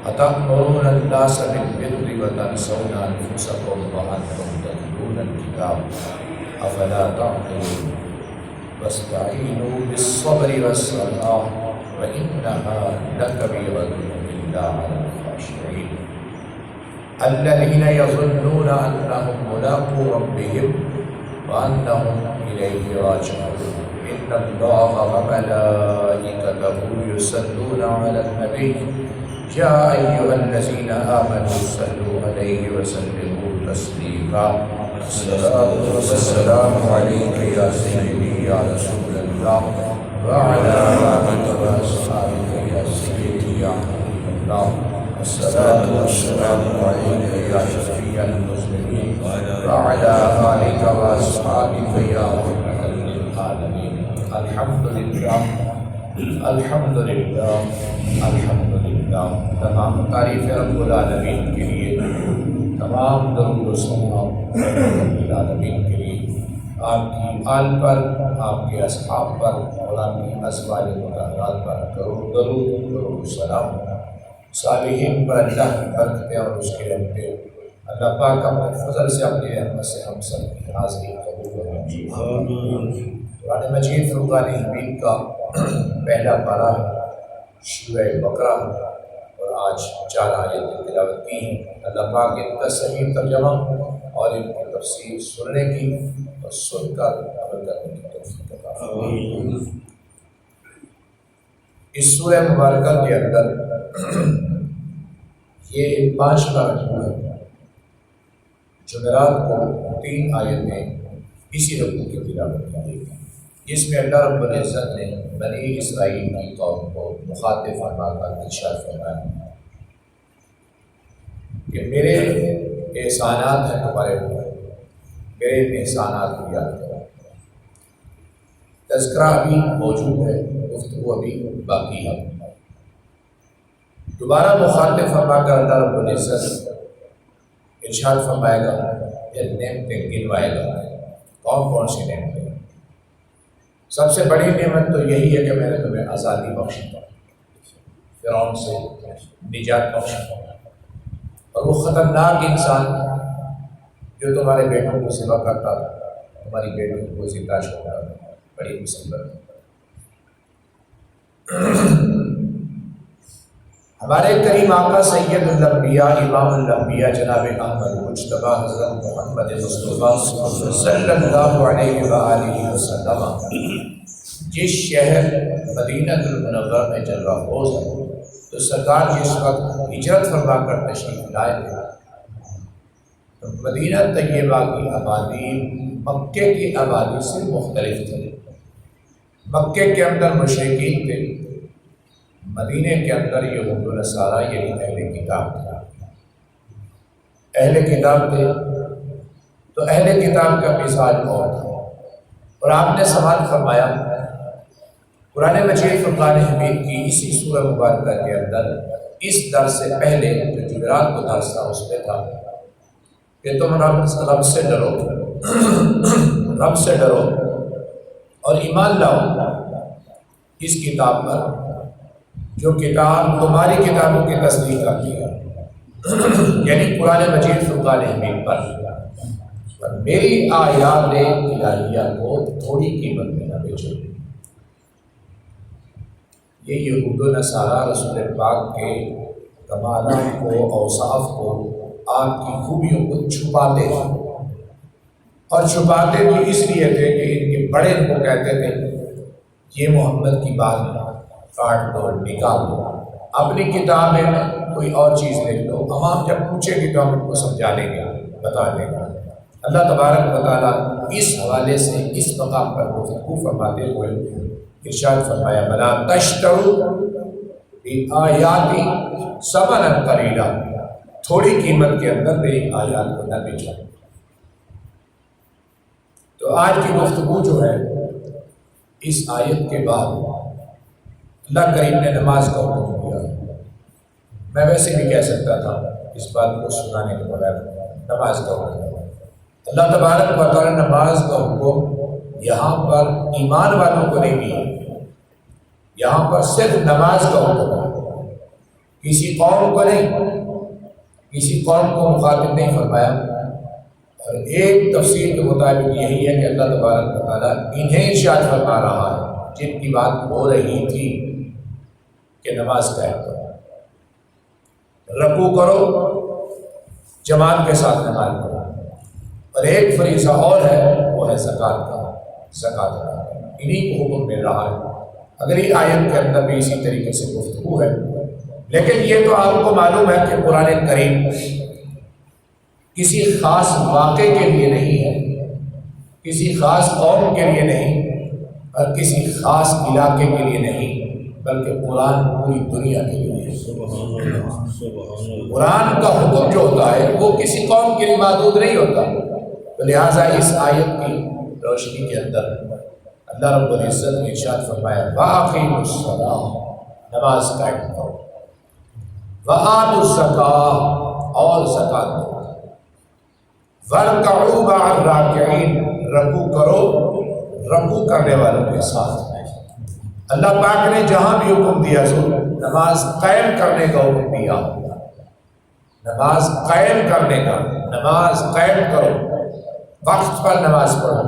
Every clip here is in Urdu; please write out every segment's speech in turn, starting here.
أتأمرون الناس بالبر وتنسون أنفسكم وأنتم تتلون الكتاب أفلا تعقلون واستعينوا بالصبر والصلاة وإنها لكبيرة إلا على الخاشعين الذين يظنون أنهم ملاقو ربهم وأنهم إليه راجعون إن الله وملائكته يصلون على النبي يا أيها الذين آمنوا صلوا عليه وسلموا تسليما الصلاة والسلام عليك يا سيدي يا رسول الله وعلى آلك وأصحابك يا سيدي يا حبيب الله الصلاة والسلام عليك يا شفيع المسلمين وعلى آلك وأصحابك يا رحمة للعالمين الحمد لله الحمد لله الحمد لله تمام تعریف رب العالمین کے لیے، تمام درود و ثنا رب العالمین کے لیے، آپ کی آل پر، آپ کے اصحاب پر اور آپ کی ازواج مطہرات پر درود و سلام، صالحین پر اللہ کی برکتیں اور اس کے رحمتیں اللہ پاک اپنے فضل سے اپنی رحمت سے ہم سب کی حاضری قبول فرمائے۔ قرآن مجید فرقان حمید کا پہلا پارہ ہے سورہ بقرہ، اور آج 4 آیتیں تلاوت کی ہیں۔ اللہ پاک ان کا صحیح ترجمہ اور ان کی تفسیر سننے کی اور سن کر عمل کرنے کی توفیق عطا فرمائے۔ اس سورہ مبارکہ کے اندر یہ 5 کا رقوع ہے۔ جمعرات کو 3 آیتیں اسی رقوع کی تلاوت کی گئی ہیں، جس میں اللہ رب العزت نے بنی اسرائیل کی قوم کو مخاطب فرما کر ارشاد فرمایا کہ میرے احسانات ہیں تمہارے اوپر، میرے احسانات کو یاد کرو۔ تذکرہ ابھی موجود ہے، گفتگو ابھی باقی ہے۔ دوبارہ مخاطب فرما کر اللہ رب العزت ارشاد فرمائے گا، یہ نعمتیں گنوائے گا۔ کون کون سی نعمتیں؟ سب سے بڑی نعمت تو یہی ہے کہ میں نے تمہیں آزادی بخشی، فرعون سے نجات بخشی، اور وہ خطرناک انسان جو تمہارے بیٹوں کو ذبح کرتا تھا، تمہاری بیٹوں کو زندہ چھوڑتا تھا، بڑی مصیبت۔ ہمارے کریم آقا سید الانبیاء امام الانبیاء جناب احمد مجتبی حضرت محمد مصطفیٰ صلی اللہ علیہ وآلہ وسلم جس شہر مدینہ المنورہ میں جلوہ افروز ہے، تو سرکار جس وقت ہجرت فرما کر تشریف لائے تھے تو مدینہ طیبہ کی آبادی مکے کی آبادی سے مختلف تھی۔ مکے کے اندر مشرکین تھے، مدینے کے اندر یہود و نصارہ یعنی اہل کتاب تھے۔ اہل کتاب تھے تو اہل کتاب کا مزاج اور تھا، اور آپ نے سماعت فرمایا قرآن مجید فرقان حمید کی اسی سورہ مبارکہ کے اندر اس درس سے پہلے جو جمعرات کو درس تھا اس میں تھا کہ تم رب سے ڈرو، رب سے ڈرو اور ایمان لاؤ اس کتاب پر جو کتاب تمہاری کتابوں کی تصدیق کرتی ہے، یعنی قرآن مجید فرقان حمید پر میری آیات الہیہ کو تھوڑی قیمت میں نہ بیچو۔ یہ یہود و نصارہ رسول پاک کے کمالات کو، اوصاف کو، آپ کی خوبیوں کو چھپاتے تھے، اور چھپاتے بھی اس لیے تھے کہ ان کے بڑے ان کو کہتے تھے یہ محمد کی بات کاٹ دو، نکال دو، اپنی کتاب میں کوئی اور چیز لکھ دو، عوام جب پوچھے گی تو ہم ان کو سمجھا دیں گے، بتا دیں گے۔ اللہ تبارک و تعالیٰ اس حوالے سے اس مقام پر گفتگو فرماتے ہوئے ارشاد فرمایا بلا تشتروا بآیاتی ثمنا قلیلا، تھوڑی قیمت کے اندر میری آیات کو نہ بیچو۔ تو آج کی گفتگو جو ہے اس آیت کے بعد اللہ کریم نے نماز کا حکم دیا۔ میں ویسے بھی کہہ سکتا تھا اس بات کو سنانے کے بغیر نماز کا حکم دیا۔ اللہ تبارک و تعالیٰ نماز کا حکم یہاں پر ایمان والوں کو نہیں دیا، یہاں پر صرف نماز کا حکم ہے۔ کسی قوم کو نہیں، کسی قوم کو مخاطب نہیں فرمایا۔ اور ایک تفسیر کے مطابق یہی ہے کہ اللہ تبارک و تعالیٰ انہیں ارشاد فرما رہا ہے جن کی بات ہو رہی تھی کہ نماز قائم کرو، رکوع کرو، جماعت کے ساتھ نماز پڑھو۔ اور ایک فریضہ اور ہے، وہ ہے زکوٰۃ کا، زکوٰۃ ادا کرنا۔ انہیں کو حکم مل رہا ہے۔ اگلی آیت کے اندر بھی اسی طریقے سے گفتگو ہے، لیکن یہ تو آپ کو معلوم ہے کہ قرآن کریم کسی خاص واقعے کے لیے نہیں ہے، کسی خاص قوم کے لیے نہیں، اور کسی خاص علاقے کے لیے نہیں، بلکہ قرآن پوری دنیا کے لیے ہے۔ قرآن کا حکم جو ہوتا ہے وہ کسی قوم کے لیے محدود نہیں ہوتا، تو لہٰذا اس آیت کی روشنی کے اندر اللہ رب العزت نے ارشاد فرمایا وَأَقِیمُوا الصَّلَاةَ، نماز قائم کرو، وَآتُوا الزَّکَاۃَ، اور زکوٰۃ دو، وَارْکَعُوا مَعَ الرَّاکِعِینَ، رکوع کرو رکوع کرنے والوں کے ساتھ۔ اللہ پاک نے جہاں بھی حکم دیا سو نماز قائم کرنے کا حکم دیا، نماز قائم کرنے کا، نماز قائم کرو، وقت پر نماز پڑھو،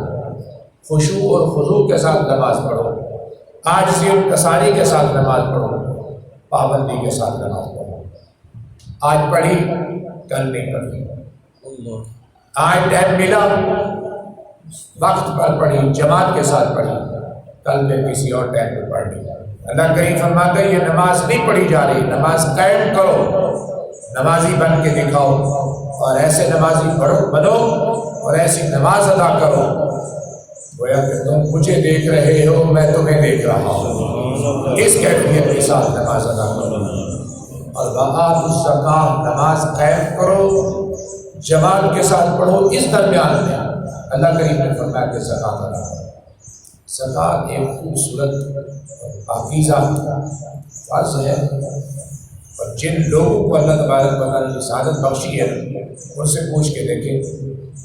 خشوع اور خضوع کے ساتھ نماز پڑھو، عاجزی اور کساری کے ساتھ نماز پڑھو، پابندی کے ساتھ نماز پڑھو۔ آج پڑھی کل نہیں پڑھی، آج ٹائم ملا وقت پر پڑھی، جماعت کے ساتھ پڑھی، کل میں کسی اور ٹائم پہ پڑھ لی۔ اللہ کریم فرماتا ہے یہ نماز نہیں پڑھی جا رہی، نماز قائم کرو، نمازی بن کے دکھاؤ، اور ایسے نمازی بنو اور ایسی نماز ادا کرو گویا کہ تم مجھے دیکھ رہے ہو، میں تمہیں دیکھ رہا ہوں، اس کیفیت کے ساتھ نماز ادا کرو۔ اور وآتوا الزکاۃ، نماز قائم کرو، جماعت کے ساتھ پڑھو۔ اس درمیان میں اللہ کریم نے فرمایا کہ زکوٰۃ ادا کرو۔ زکوٰۃ ایک خوبصورت پاکیزہ فرض ہے، اور جن لوگوں کو اللہ تبارک و تعالیٰ نے سعادت بخشی ہے ان سے پوچھ کے دیکھیں،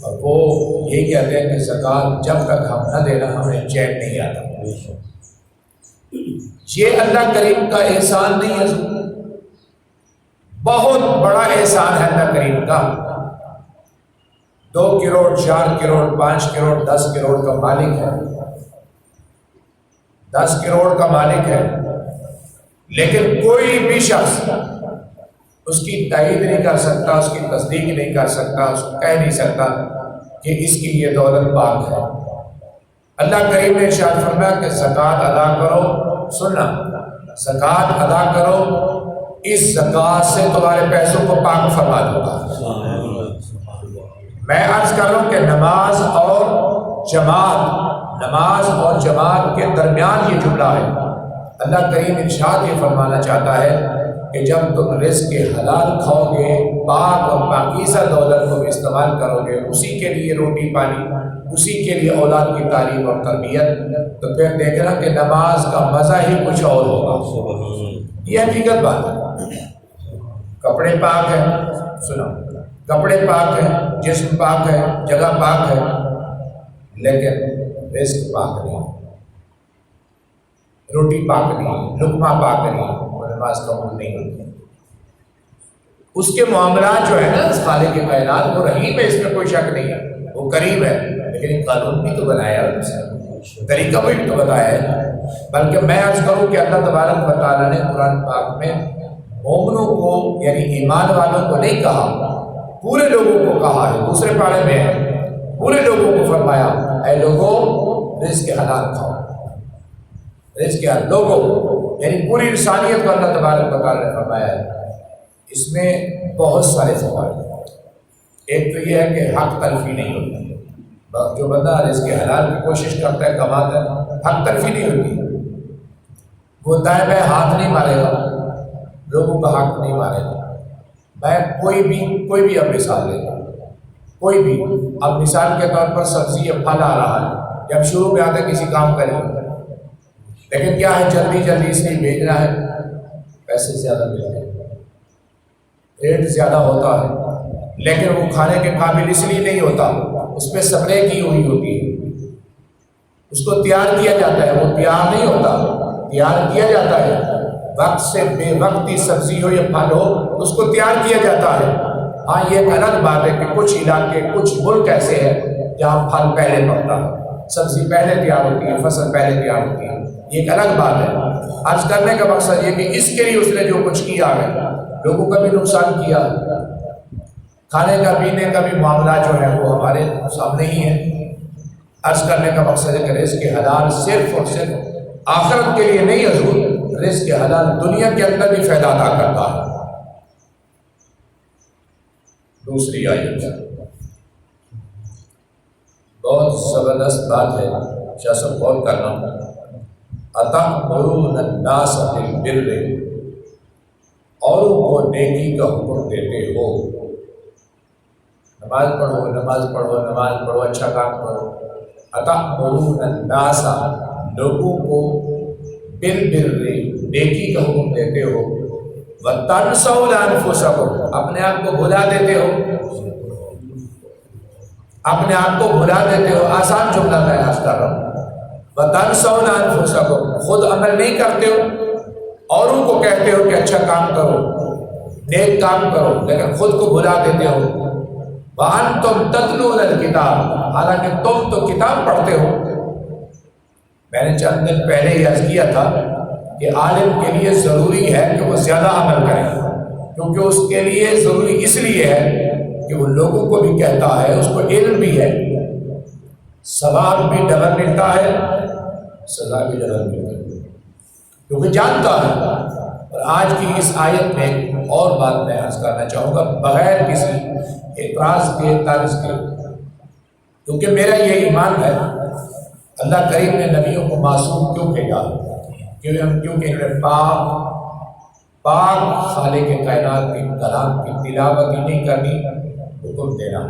اور وہ یہی کہتے ہیں کہ زکوٰۃ جب تک ہم نہ دینا ہمیں چین نہیں آتا۔ یہ اللہ کریم کا احسان نہیں ہے، بہت بڑا احسان ہے اللہ کریم کا۔ 2 کروڑ 4 کروڑ 5 کروڑ 10 کروڑ کا مالک ہے، 10 کروڑ کا مالک ہے، لیکن کوئی بھی شخص اس کی تائید نہیں کر سکتا، اس کی تصدیق نہیں کر سکتا، اس کو کہہ نہیں سکتا کہ اس کی یہ دولت پاک ہے۔ اللہ کریم نے ارشاد فرمایا کہ زکوٰۃ ادا کرو، سننا، زکوٰۃ ادا کرو، اس زکوٰۃ سے تمہارے پیسوں کو پاک فرما دوں گا۔ میں عرض کر رہا ہوں کہ نماز اور جماعت کے درمیان یہ جملہ ہے۔ اللہ کریم ارشاد یہ فرمانا چاہتا ہے کہ جب تم رزق کے حلال کھاؤ گے، پاک اور پاکیزہ دولت کو استعمال کرو گے، اسی کے لیے روٹی پانی، اسی کے لیے اولاد کی تعلیم اور تربیت، تو پھر دیکھنا کہ نماز کا مزہ ہی کچھ اور ہوگا۔ یہ حقیقت بات ہے۔ کپڑے پاک ہیں، سنو، کپڑے پاک ہیں، جسم پاک ہے، جگہ پاک ہے، لیکن رزق پاک نہیں، روٹی پاک نہیں، لقمہ پاک نہیں، وہ نماز قبول نہیں ہوتی۔ اس کے معاملات جو ہے نا خالق کائنات، وہ رحیم ہے، اس میں کوئی شک نہیں ہے، وہ کریم ہے، لیکن قانون بھی تو بنایا ہے، طریقہ بھی تو بتایا ہے۔ بلکہ میں عرض کروں کہ اللہ تبارک و تعالیٰ نے قرآن پاک میں مومنوں کو یعنی ایمان والوں کو نہیں کہا، پورے لوگوں کو کہا ہے۔ دوسرے پارے میں ہے پورے لوگوں کو فرمایا اے لوگوں رزق حلال کھاؤ، رزق حلال لوگوں یعنی پوری انسانیت کو اللہ تبارک و تعالیٰ نے فرمایا ہے۔ اس میں بہت سارے فوائد ہیں۔ ایک تو یہ ہے کہ حق تلفی نہیں ہوتی، جو بندہ رزق حلال کی کوشش کرتا ہے، کماتا ہے، حق تلفی نہیں ہوتی، وہ دائیں بائیں ہاتھ نہیں مارے گا، لوگوں کا حق نہیں مارے گا۔ میں کوئی بھی اب مثال لے گا، کوئی بھی اب مثال کے طور پر سبزی یا پھل آ رہا ہے، جب شروع میں آتا ہے کسی کام کرے گا، لیکن کیا ہے جلدی اس لیے بھیجنا ہے، پیسے زیادہ ملتے ہیں، ریٹ زیادہ ہوتا ہے، لیکن وہ کھانے کے قابل اس لیے نہیں ہوتا، اس پہ سپرے کی ہوئی ہوتی ہے، اس کو تیار کیا جاتا ہے، وہ تیار نہیں ہوتا، تیار کیا جاتا ہے، وقت سے بے وقتی سبزی ہو یا پھل ہو اس کو تیار کیا جاتا ہے۔ ہاں یہ ایک الگ بات ہے کہ کچھ علاقے کچھ ملک ایسے ہیں جہاں پھل پہلے پکتا ہے، سبزی پہلے تیار ہوتی ہے، فصل پہلے تیار ہوتی ہے، یہ ایک الگ بات ہے۔ عرض کرنے کا مقصد یہ کہ اس کے لیے اس نے جو کچھ کیا ہے، لوگوں کا بھی نقصان کیا، کھانے کا پینے کا بھی معاملہ جو ہے وہ ہمارے سامنے ہی ہے۔ عرض کرنے کا مقصد ہے کہ رزق حلال صرف اور صرف آخرت کے لیے نہیں حضور، رزق حلال دنیا کے اندر بھی فائدہ عطا کرتا ہے۔ دوسری آیت بہت زبردست بات ہے، شاہ صاحب غور کرنا، أَتَأْمُرُونَ النَّاسَ بِالْبِرِّ، اوروں کو نیکی کا حکم دیتے ہو، نماز پڑھو نماز پڑھو نماز پڑھو، اچھا کام کرو۔ أَتَأْمُرُونَ النَّاسَ، لوگوں کو بِالْبِرِّ، نیکی کا حکم دیتے ہو، وَتَنْسَوْنَ أَنفُسَكُمْ، اپنے آپ کو بھلا دیتے ہو، اپنے آپ کو بھلا دیتے ہو۔ آسان جملہ میں عرض کر رہا ہوں، وَتَنْسَوْنَ أَنفُسَكُمْ، خود عمل نہیں کرتے ہو، اوروں کو کہتے ہو کہ اچھا کام کرو، نیک کام کرو، لیکن خود کو بھلا دیتے ہو۔ وَأَنْتُمْ تَتْلُونَ الْكِتَابَ، حالانکہ تم تو کتاب پڑھتے ہو۔ میں نے چند دن پہلے ہی عرض کیا تھا کہ عالم کے لیے ضروری ہے کہ وہ زیادہ عمل کرے، کیونکہ اس کے لیے ضروری اس لیے ہے کہ وہ لوگوں کو بھی کہتا ہے، اس کو علم بھی ہے، ثواب بھی ڈبل ملتا ہے، سزا بھی ڈبل ملتا ہے، کیونکہ جانتا ہے۔ اور آج کی اس آیت میں اور بات میں عرض کرنا چاہوں گا بغیر کسی اعتراض کے، طرز کے، کیونکہ میرا یہ ایمان ہے اللہ کریم نے نبیوں کو معصوم کیوں بھیجا، کیونکہ انہیں پاک خالق کے کائنات کے کلام کی تلاوت ہی نہیں کرنی، حکم دینا،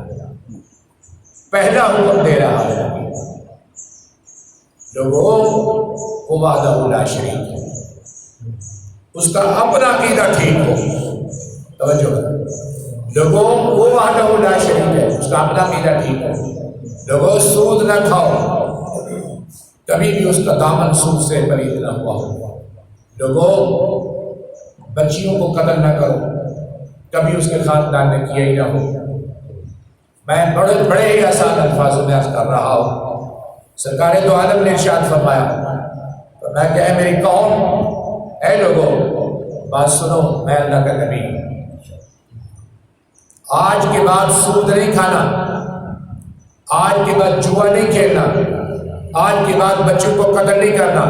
پہلا حکم دے رہا ہے لوگوں کو وحدہ لا شریک ہے، اس کا اپنا عقیدہ ٹھیک ہو، توجہ لوگوں کو وحدہ لا شریک ہے، اس کا اپنا عقیدہ ٹھیک ہو، لوگوں سود نہ کھاؤ، کبھی بھی اس کا دامن سود سے پلید نہ ہوا ہو، لوگوں بچیوں کو قتل نہ کرو، کبھی اس کے خاندان نے کیا ہی نہ ہو۔ میں بڑے ہی آسان الفاظوں میں عرض کر رہا ہوں، سرکار دو عالم نے ارشاد فرمایا، میں کہ اے میری قوم، اے لوگوں بات سنو، میں اللہ کا نبی ہوں، آج کے بعد سود نہیں کھانا، آج کے بعد جوا نہیں کھیلنا، آج کے بعد بچوں کو قتل نہیں کرنا،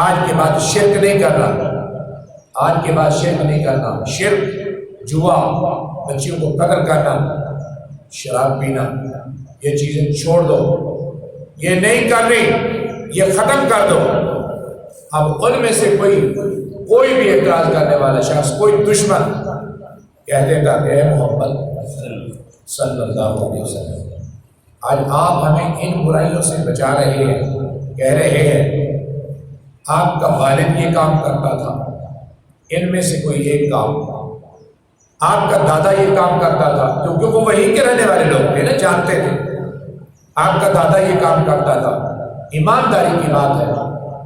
آج کے بعد شرک نہیں کرنا، آج کے بعد شرک نہیں کرنا، شرک، جوا، بچیوں کو قتل کرنا، شراب پینا، یہ چیزیں چھوڑ دو، یہ نہیں کرنی، یہ ختم کر دو۔ اب ان میں سے کوئی بھی اعتراض کرنے والا شخص، کوئی دشمن کہہ دیتا کہ اے محمد صلی اللہ علیہ وسلم، آج آپ ہمیں ان برائیوں سے بچا رہے ہیں، کہہ رہے ہیں آپ کا والد یہ کام کرتا تھا، ان میں سے کوئی ایک کام، آپ کا دادا یہ کام کرتا تھا، کیونکہ وہ وہیں کے رہنے والے لوگ تھے نا، جانتے تھے، آپ کا دادا یہ کام کرتا تھا۔ ایمانداری کی بات ہے،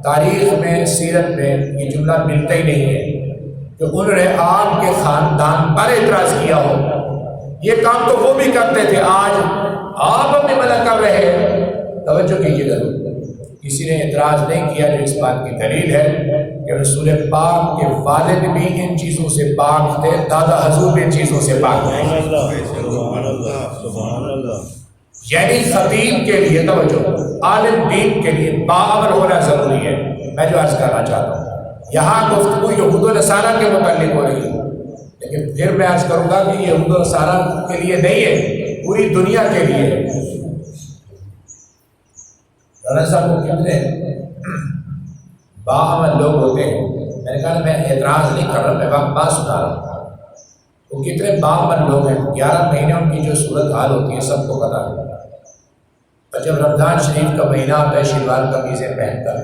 تاریخ میں، سیرت میں یہ جملہ ملتا ہی نہیں ہے کہ انہوں نے آپ کے خاندان پر اعتراض کیا ہو، یہ کام تو وہ بھی کرتے تھے، آج آپ اپنے منع کر رہے ہیں۔ توجہ کیجیے ضرور، کسی نے اعتراض نہیں کیا، جو اس بات کی دلیل ہے کہ رسول پاک کے والد بھی ان چیزوں سے پاک تھے، دادا حضور بھی ان چیزوں سے پاک تھے۔ یعنی خطیب کے لیے، توجہ، عالم دین کے لیے باعمل ہونا ضروری ہے۔ میں جو عرض کرنا چاہتا ہوں، یہاں گفتگو یہود و نصارہ کے متعلق ہو رہی ہے، لیکن پھر میں عرض کروں گا کہ یہ یہود و نصارہ کے لیے نہیں ہے، پوری دنیا کے لیے ہے۔ رانا صاحب کو کتنے باعمل لوگ ہوتے ہیں، میں نے کہا میں اعتراض نہیں کر رہا، میں بات سنا رہا ہوں، وہ کتنے باعمل لوگ ہیں، 11 مہینے ان کی جو صورت حال ہوتی ہے سب کو پتہ ہے، اور جب رمضان شریف کا مہینہ آتا ہے، شلوار قمیضیں پہن کر،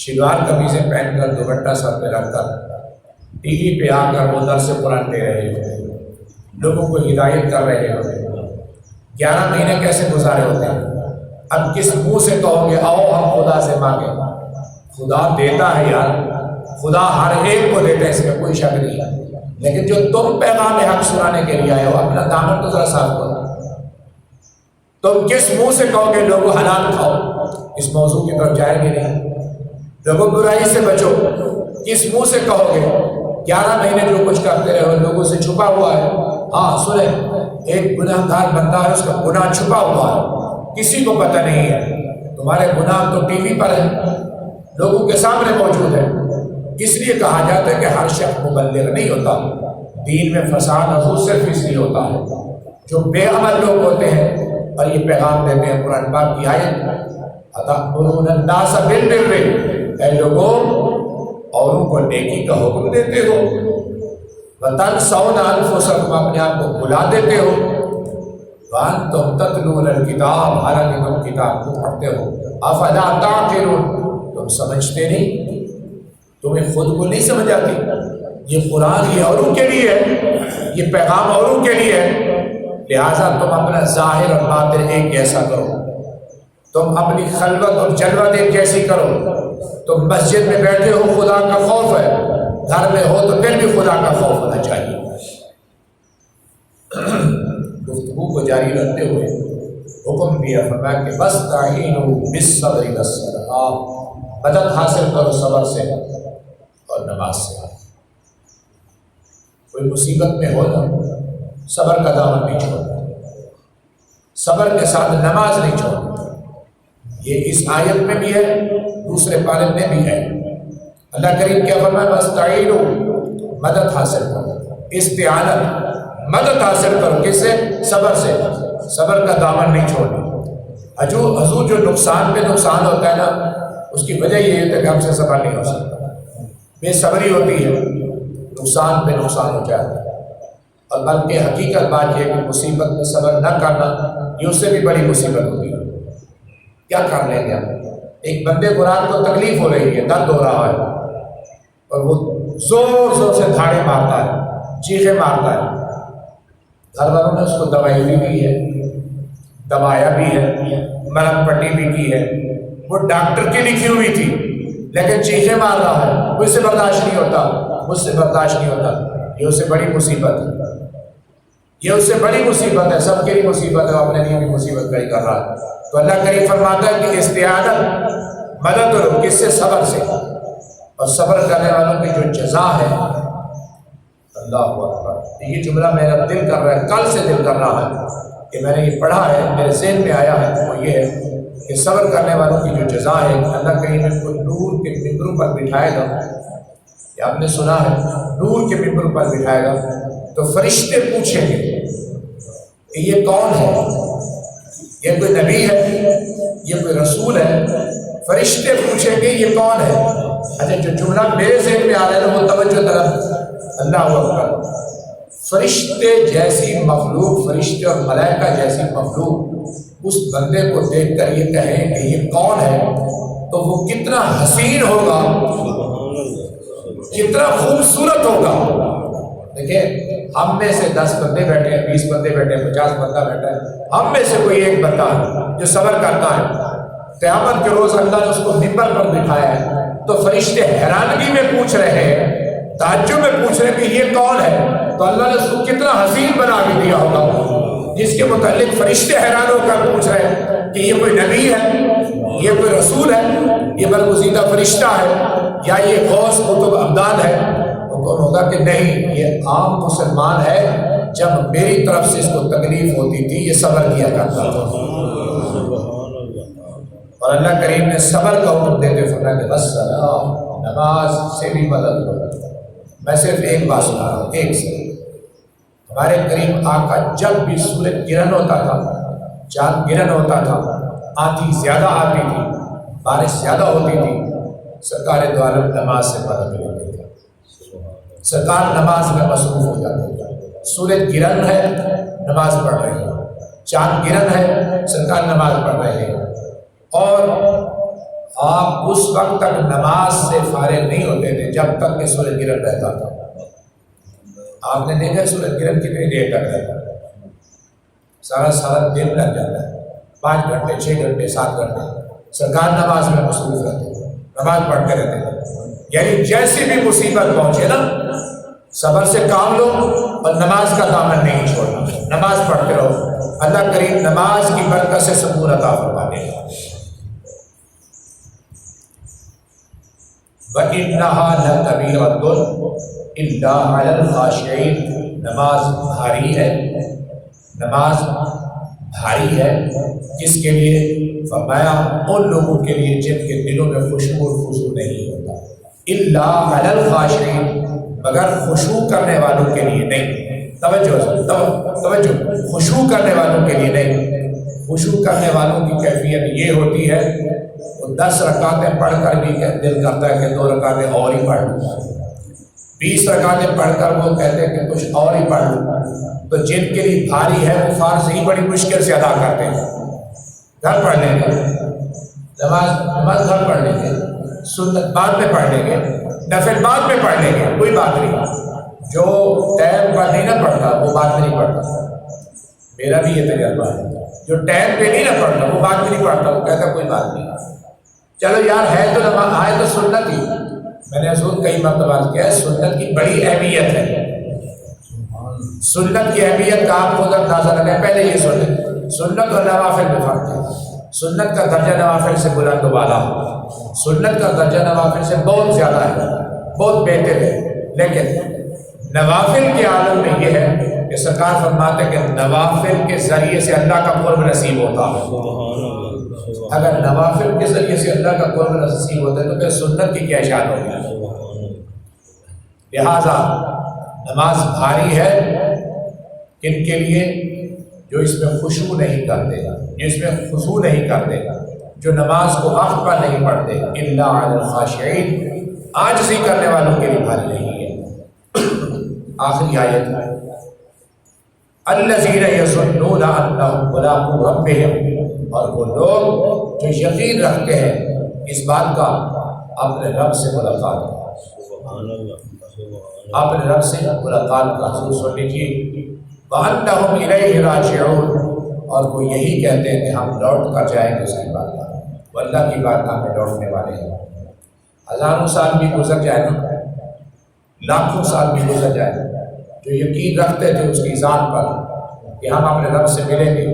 شلوار قمیضیں پہن کر، دوپٹہ سر پہ رکھ کر، ٹی وی پہ آ کر وہ درس قرآن دے رہے ہوتے ہیں، لوگوں کو ہدایت کر رہے ہوتے ہیں۔ 11 مہینے کیسے گزارے ہوتے ہیں؟ اب کس منہ سے کہو گے آؤ ہم خدا سے مانگیں؟ خدا دیتا ہے یار، خدا ہر ایک کو دیتے ہیں، اس میں کوئی شک نہیں ہے، لیکن جو تم پیغام حق سنانے کے لیے آئے ہو اپنا دامن تو ذرا صاف کرو۔ تم کس منہ سے کہو گے لوگوں حلال کھاؤ؟ اس موضوع کی طرف جائیں گے نہیں۔ لوگوں برائی سے بچو، کس منہ سے کہو گے؟ 11 مہینے جو کچھ کرتے رہے ہو لوگوں سے چھپا ہوا ہے۔ ہاں سنیں، ایک گناہ گار بندہ ہے، اس کا گناہ چھپا ہوا ہے، کسی کو پتہ نہیں ہے۔ تمہارے گناہ تو ٹی وی پر ہے، لوگوں کے سامنے موجود ہے۔ اس لیے کہا جاتا ہے کہ ہر شخص مبلغ نہیں ہوتا۔ دین میں فساد حضور صرف اس لیے ہوتا ہے جو بے عمل لوگ ہوتے ہیں اور یہ پیغام دیتے ہیں۔ قرآن پاک کی آیت أَتَأْمُرُونَ النَّاسَ بِالْبِرِّ، اے لوگوں اوروں کو نیکی کا حکم دیتے ہو، وَتَنْسَوْنَ أَنفُسَكُمْ، اپنے آپ کو بھلا دیتے ہو، وَأَنْتُمْ تَتْلُونَ الْكِتَابَ، حالانکہ تم کتاب کو پڑھتے ہو، أَفَلَا تَعْقِلُونَ، تم سمجھتے نہیں؟ تمہیں خود کو نہیں سمجھ آتی؟ یہ قرآن یہ اوروں کے لیے ہے، یہ پیغام اوروں کے لیے ہے، لہٰذا تم اپنا ظاہر اور باطن ایک جیسا کرو، تم اپنی خلوت اور جلوت ایک جیسی کرو۔ تم مسجد میں بیٹھے ہو خدا کا خوف ہے، گھر میں ہو تو پھر بھی خدا کا خوف ہونا چاہیے۔ گفتگو کو جاری رکھتے ہوئے حکم دیا، فرمایا کہ وَاسْتَعِینُوا بِالصَّبْرِ وَالصَّلَاةِ، مدد حاصل کرو صبر سے اور نماز سے۔ کوئی مصیبت میں ہو نا، صبر کا دامن نہیں چھوڑنا، صبر کے ساتھ نماز نہیں چھوڑنا۔ یہ اس آیت میں بھی ہے، دوسرے پارے میں بھی ہے۔ اللہ کریم کیا فرمایا؟ وَاسْتَعِینُوا، مدد حاصل کرو، استعانت، مدد حاصل کرو، کس سے؟ صبر سے۔ صبر کا دامن نہیں چھوڑنا۔ حضور جو نقصان پہ نقصان ہوتا ہے نا، اس کی وجہ یہ ہے کہ ہم سے صبر نہیں ہو سکتا، بے صبری ہوتی ہے، نقصان پہ نقصان ہو جاتا ہے۔ اور بلکہ حقیقت بات یہ ہے کہ مصیبت میں صبر نہ کرنا یہ اس سے بھی بڑی مصیبت ہوتی ہے۔ کیا کر لیں گے؟ ایک بندے کو رات کو تکلیف ہو رہی ہے، درد ہو رہا ہے، اور وہ زور زور سے دھاڑے مارتا ہے، چیخیں مارتا ہے۔ گھر والوں نے اس کو دوائی بھی کی ہے، دوایا بھی ہے، مرہم پٹی بھی کی ہے، وہ ڈاکٹر کی لکھی ہوئی تھی، لیکن چیخیں مار رہا ہے، مجھ سے برداشت نہیں ہوتا، مجھ سے برداشت نہیں ہوتا۔ یہ اس سے بڑی مصیبت ہے، یہ اس سے بڑی مصیبت ہے، سب کے لیے مصیبت ہے، اپنے لیے بھی مصیبت کھڑی کر رہا ہے۔ تو اللہ کریم فرماتا ہے کہ استعانت، مدد کرو، کس سے؟ صبر سے، اور صبر کرنے والوں کی جو جزا ہے، اللہ اکبر۔ یہ جملہ میرا دل کر رہا ہے، کل سے دل کر رہا ہے کہ میں نے یہ پڑھا ہے، میرے ذہن میں آیا ہے، وہ یہ ہے کہ صبر کرنے والوں کی جو جزا ہے، اللہ کریم ان کو نور کے ممبروں پر بٹھائے گا۔ یہ آپ نے سنا ہے، نور کے ممبر پر بٹھائے گا تو فرشتے پوچھیں گے کہ یہ کون ہے؟ یہ کوئی نبی ہے؟ یہ کوئی رسول ہے؟ فرشتے پوچھیں گے یہ کون ہے؟ اچھا، جو جملہ میرے ذہن میں آ رہا ہے وہ توجہ طرف، اللہ اکبر۔ فرشتے جیسی مخلوق، فرشتے اور ملائکہ جیسی مخلوق اس بندے کو دیکھ کر یہ کہیں کہ یہ کون ہے، تو وہ کتنا حسین ہوگا، کتنا خوبصورت ہوگا۔ دیکھیں، ہم میں سے 10 بندے بیٹھے ہیں، 20 بندے بیٹھے ہیں، 50 بندہ بیٹھا ہے، ہم میں سے کوئی ایک بندہ ہے جو صبر کرتا ہے۔ قیامت کے روز اللہ نے اس کو ممبر پر بٹھایا ہے تو فرشتے حیرانگی میں پوچھ رہے ہیں، تعجب میں پوچھ رہے ہیں کہ یہ کون ہے، تو اللہ نے اس کو کتنا حسین بنا کے دیا ہوگا، جس کے متعلق فرشتے حیران ہو کر پوچھ رہے ہیں کہ یہ کوئی نبی ہے، یہ کوئی رسول ہے، یہ برگزیدہ فرشتہ ہے، یا یہ غوث قطب ابدال ہے۔ حکم ہوگا کہ نہیں، یہ عام مسلمان ہے، جب میری طرف سے اس کو تکلیف ہوتی تھی یہ صبر کیا کرتا تھا۔ اور اللہ کریم نے صبر کا حکم دیتے فرمایا کہ بس نماز سے بھی مدد کرو۔ میں صرف ایک بات سنا رہا ہوں، ایک سے ہمارے کریم آقا جب بھی سورج گرہن ہوتا تھا، چاند گرہن ہوتا تھا، آندھی زیادہ آتی تھی، بارش زیادہ ہوتی تھی، سرکار دو عالم نماز سے مدد لیتے تھے، سرکار نماز میں مصروف ہو جاتے تھے۔ سورج گرہن ہے، نماز پڑھ رہے ہیں، چاند گرہن ہے، سرکار نماز پڑھ رہے ہیں، اور آپ اس وقت تک نماز سے فارغ نہیں ہوتے تھے جب تک کہ سورج گرہن رہتا تھا۔ آپ نے دیکھا سورج گرہن کتنی دیر تک رہتا ہے؟ سارا دن لگ جاتا ہے، 5 گھنٹے، 6 گھنٹے، 7 گھنٹے، سرکار نماز میں مصروف رہتے ہیں۔ نماز پڑھتے رہتے ہیں. یعنی جیسی بھی مصیبت پہنچے نا صبر سے کام لو اور نماز کا دامن نہیں چھوڑنا. نماز پڑھتے رہو. اللہ کریم نماز کی برکت سے سکون عطا فرما دے گا. وَإِنَّهَا لَكَبِيرَةٌ إِلَّا عَلَى الْخَاشِعِينَ. نماز بھاری ہے، نماز بھاری ہے. کس کے لیے؟ فرمایا ان لوگوں کے لیے جن کے دلوں میں خشوع اور خضوع نہیں ہوتا. الا علی الخاشعین، مگر خشوع کرنے والوں کے لیے نہیں. توجہ، خشوع کرنے والوں کے لیے نہیں. خشوع کرنے والوں کی کیفیت یہ ہوتی ہے وہ 10 رکعتیں پڑھ کر بھی دل کرتا ہے کہ 2 رکعتیں اور ہی پڑھ لوں. 20 رکعتیں پڑھ کر وہ کہتے ہیں کہ کچھ اور ہی پڑھ لوں. تو جن کے لیے بھاری ہے وہ فرض ہی بڑی مشکل سے ادا کرتے ہیں. گھر پڑھ لیں گے نماز گھر پڑھ لیں گے، سنت بعد میں پڑھ لیں گے، نفل بعد میں پڑھ لیں گے، کوئی بات نہیں. جو ٹائم پر نہیں نہ پڑھتا وہ بعد میں نہیں پڑھتا. میرا بھی یہ تجربہ ہے. جو ٹائم پہ نہیں نہ پڑھتا وہ بعد میں نہیں پڑھتا. وہ کہتا کوئی بات نہیں، چلو یار ہے تو نماز، آئے تو سنت ہی. میں نے حضور کئی مرتبہ کیا ہے، سنت کی بڑی اہمیت ہے. سنت کی اہمیت کا آپ خود اندازہ لگائیں. پہلے یہ سنت اور نوافل میں فرق ہے. سنت کا درجہ نوافل سے بلند و بالا، سنت کا درجہ نوافل سے بہت زیادہ ہے، بہت بہتر ہے. لیکن نوافل کے عالم میں یہ ہے کہ سرکار فرماتے ہیں کہ نوافل کے ذریعے سے اللہ کا قرب نصیب ہوتا ہے. اگر نوافل کے ذریعے سے اللہ کا قرب نصیب ہوتا ہے تو پھر سنت کی کیا شان ہوگی. لہذا نماز بھاری ہے کن کے لیے؟ جو اس میں خشوع نہیں کرتے گا، جو اس میں خضوع نہیں کرتے گا، جو نماز کو وقت پر نہیں پڑھتے. الا علی الخاشعین، عاجزی کرنے والوں کے لیے بھاری نہیں ہے. آخری آیت ہے الذین یظنون انہم ملاقو ربہم، اور وہ لوگ جو یقین رکھتے ہیں اس بات کا اپنے رب سے ملاقات کا، اپنے رب سے ملاقات کا. حضور سن لیجیے وَأَنَّهُمْ إِلَيْهِ رَاجِعُونَ، اور وہ یہی کہتے ہیں کہ ہم لوٹ کر جائیں گے اس کی بارگاہ میں. وہ اللہ کی بارگاہ میں لوٹنے والے ہیں. ہزاروں سال بھی گزر جائے نا، لاکھوں سال بھی گزر جائے، جو یقین رکھتے تھے اس کی ذات پر کہ ہم اپنے رب سے ملیں گے،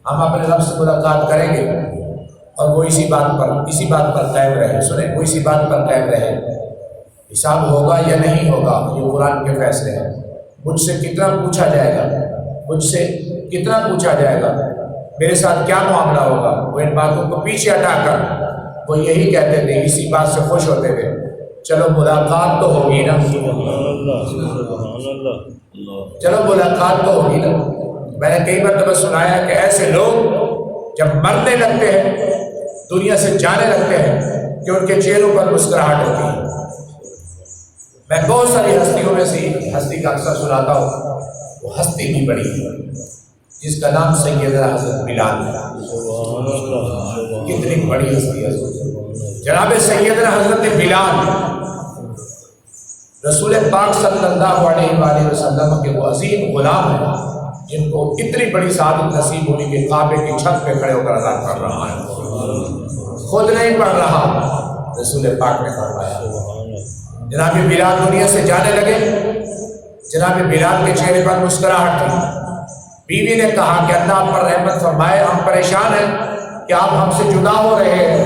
ہم اپنے رب سے ملاقات کریں گے، اور وہ اسی بات پر قائم رہے. سنیں، وہ اسی بات پر قائم رہے. حساب ہوگا یا نہیں ہوگا یہ قرآن کے فیصلے ہیں. مجھ سے کتنا پوچھا جائے گا، مجھ سے کتنا پوچھا جائے گا، میرے ساتھ کیا معاملہ ہوگا. وہ ان باتوں کو پیچھے ہٹا کر وہ یہی کہتے تھے، اسی بات سے خوش ہوتے تھے چلو ملاقات تو ہوگی نا، چلو ملاقات تو ہوگی نا. میں نے کئی مرتبہ سنایا کہ ایسے لوگ جب مرنے لگتے ہیں، دنیا سے جانے لگتے ہیں، کہ ان کے چہروں پر مسکراہٹ ہوتی ہے. میں بہت ساری ہستیوں میں سے ہستی کا اکثر سناتا ہوں. وہ ہستی بھی بڑی ہے جس کا نام سیدنا حضرت بلال ہے. کتنی بڑی ہستی ہے جناب سیدنا حضرت بلال، رسول پاک صلی اللہ علیہ وآلہ وسلم کے وہ عظیم غلام ہیں جن کو اتنی بڑی سعادت نصیب ہوئی کہ کعبے کی چھت پہ کھڑے ہو کر اذان پڑھ رہا ہے. خود نہیں پڑھ رہا، رسول پاک نے فرمایا. جناب بلال دنیا سے جانے لگے، جناب بلال کے چہرے پر مسکراہٹ تھی. بیوی نے کہا کہ اللہ آپ پر رحمت فرمائے، ہم پریشان ہیں کہ آپ ہم سے جدا ہو رہے ہیں،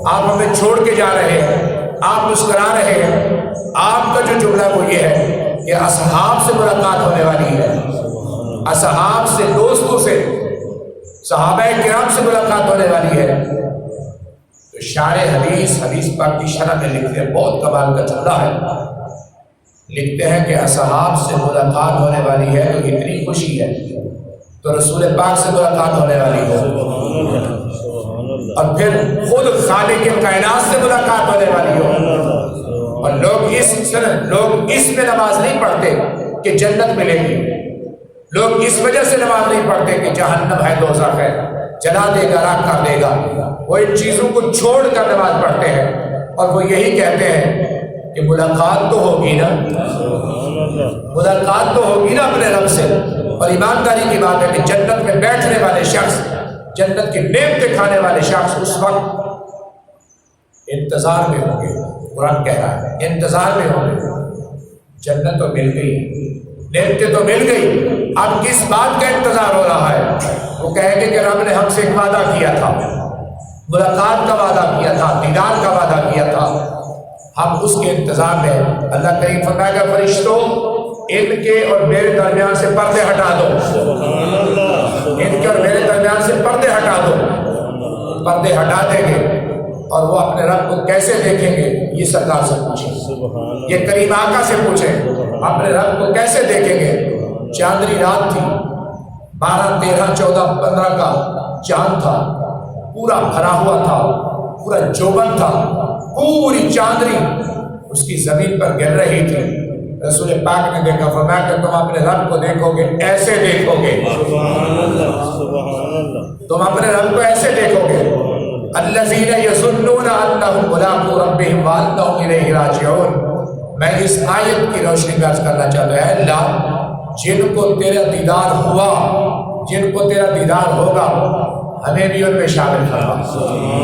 آپ ہمیں چھوڑ کے جا رہے ہیں، آپ مسکرا رہے ہیں. آپ کا جو جملہ وہ یہ ہے کہ اصحاب سے ملاقات ہونے والی ہے، اصحاب سے، دوستوں سے، صحابہ کرام سے ملاقات ہونے والی ہے. تو شارح حدیث پاک کی شرح میں لکھتے ہیں، بہت کمال کا جملہ ہے. لکھتے ہیں کہ اصحاب سے ملاقات ہونے والی ہے تو اتنی خوشی ہے تو رسول پاک سے ملاقات ہونے والی ہے، اور پھر خود خالق کائنات سے ملاقات ہونے والی ہو. اور لوگ اس میں نماز نہیں پڑھتے کہ جنت ملے گی. لوگ اس وجہ سے نماز نہیں پڑھتے کہ جہنم ہے، دوزخ ہے، جلا دے گا، راکھ کر دے گا. وہ ان چیزوں کو چھوڑ کر نماز پڑھتے ہیں اور وہ یہی کہتے ہیں کہ ملاقات تو ہوگی نا، ملاقات تو ہوگی نا اپنے رب سے. اور ایمانداری کی بات ہے کہ جنت میں بیٹھنے والے شخص، جنت کی نعمتیں کھانے والے شخص اس وقت انتظار میں ہوں گے. قرآن کہہ رہا ہے انتظار میں ہوں گے. جنت تو مل گئی، نعمتیں تو مل گئی، اب کس بات کا انتظار ہو رہا ہے؟ وہ کہیں گے کہ رب نے ہم سے ایک وعدہ کیا تھا، ملاقات کا وعدہ کیا تھا، دیدار کا وعدہ کیا تھا. ہم اس کے انتظار میں. اللہ کریم فرمائے گا فرشتوں ان کے اور میرے درمیان سے پردے ہٹا دو، ان کے اور میرے درمیان سے پردے ہٹا دو. پردے ہٹا دیں گے اور وہ اپنے رب کو کیسے دیکھیں گے؟ یہ سرکار سے پوچھیں، یہ کریم آقا سے پوچھیں اپنے رب کو کیسے دیکھیں گے. چاندنی رات تھی، 12 13 14 15 کا چاند تھا، پورا بھرا ہوا تھا، پورا جوبن تھا، پوری چاندنی اس کی زمین پر گر رہی تھی. رسول پاک نے دیکھا، فرمایا کہ تم اپنے رب کو دیکھو گے ایسے دیکھو گے، تم اپنے رب کو ایسے دیکھو گے. الذین یظنون انہم ملاقو ربہم وانہم الیہ راجعون. میں اس آیت کی روشنی میں عرض کرنا چاہتا ہوں، اے اللہ جن کو تیرا دیدار ہوا، جن کو تیرا دیدار ہوگا، ہمیں بھی ان میں شامل فرما.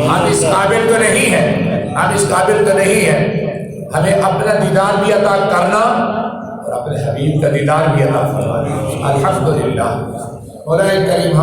ہم اس قابل تو نہیں ہیں، ہم اس قابل تو نہیں ہیں، ہمیں اپنا دیدار بھی عطا کرنا اور اپنے حبیب کا دیدار بھی عطا فرما. الحمدللہ. مولا کریم